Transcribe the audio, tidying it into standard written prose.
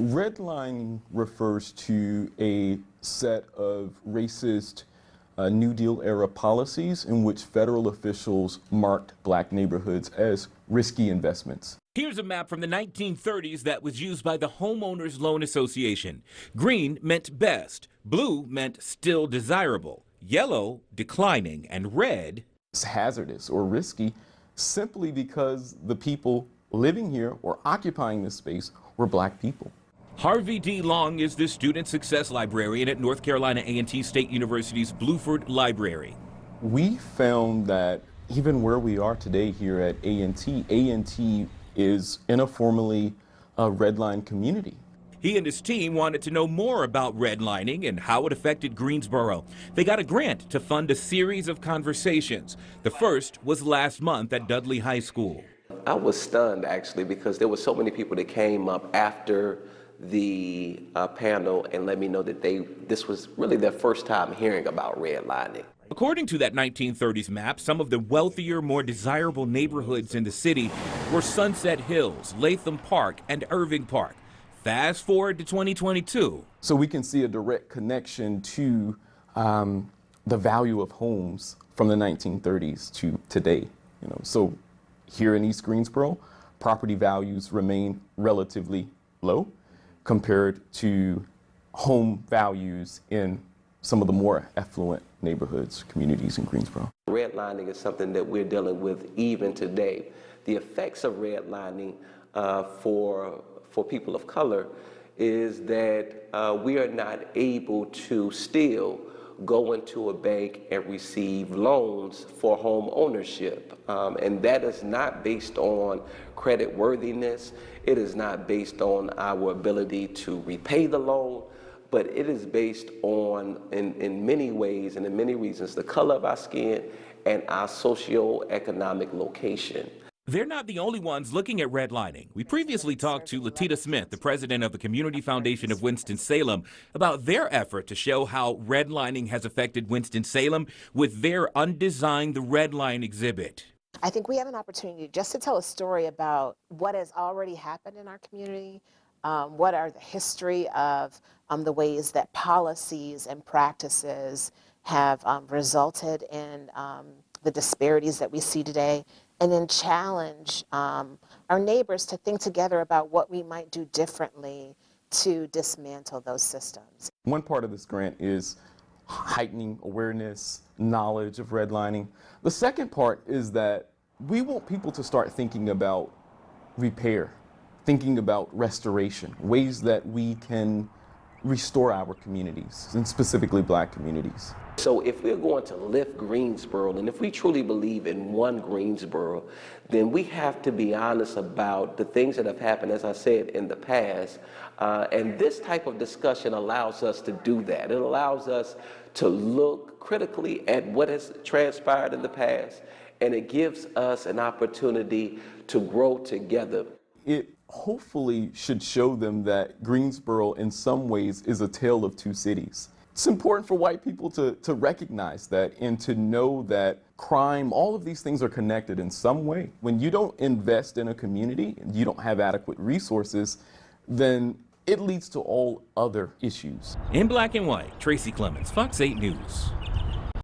Redlining refers to a set of racist New Deal era policies in which federal officials marked black neighborhoods as risky investments. Here's a map from the 1930s that was used by the Homeowners Loan Association. Green meant best, blue meant still desirable, yellow declining, and red It's hazardous or risky simply because the people living here or occupying this space were black people. Harvey D. Long is the Student Success Librarian at North Carolina A&T State University's Bluford Library. We found that even where we are today here at A&T is in a formerly redline community. He and his team wanted to know more about redlining and how it affected Greensboro. They got a grant to fund a series of conversations. The first was last month at Dudley High School. I was stunned, actually, because there were so many people that came up after the panel and let me know that this was really their first time hearing about redlining. According to that 1930s map, some of the wealthier, more desirable neighborhoods in the city were Sunset Hills, Latham Park, and Irving Park. Fast forward to 2022. So we can see a direct connection to the value of homes from the 1930s to today. So here in East Greensboro, property values remain relatively low compared to home values in some of the more affluent neighborhoods, communities in Greensboro. Redlining is something that we're dealing with even today. The effects of redlining for people of color is that we are not able to still go into a bank and receive loans for home ownership. And that is not based on credit worthiness. It is not based on our ability to repay the loan, but it is based on, in many ways and in many reasons, the color of our skin and our socioeconomic location. They're not the only ones looking at redlining. We previously talked to Latita Smith, the president of the Community Foundation of Winston-Salem, about their effort to show how redlining has affected Winston-Salem with their Undesign the Redline exhibit. I think we have an opportunity just to tell a story about what has already happened in our community, what are the history of the ways that policies and practices have resulted in the disparities that we see today, and then challenge our neighbors to think together about what we might do differently to dismantle those systems. One part of this grant is heightening awareness, knowledge of redlining. The second part is that we want people to start thinking about repair, thinking about restoration, ways that we can restore our communities, and specifically black communities. So if we're going to lift Greensboro, and if we truly believe in one Greensboro, then we have to be honest about the things that have happened, as I said, in the past. And this type of discussion allows us to do that. It allows us to look critically at what has transpired in the past, and it gives us an opportunity to grow together. It hopefully should show them that Greensboro in some ways is a tale of two cities. It's important for white people to recognize that and to know that crime, all of these things are connected in some way. When you don't invest in a community and you don't have adequate resources, then it leads to all other issues. In black and white, Tracy Clemens, Fox 8 News.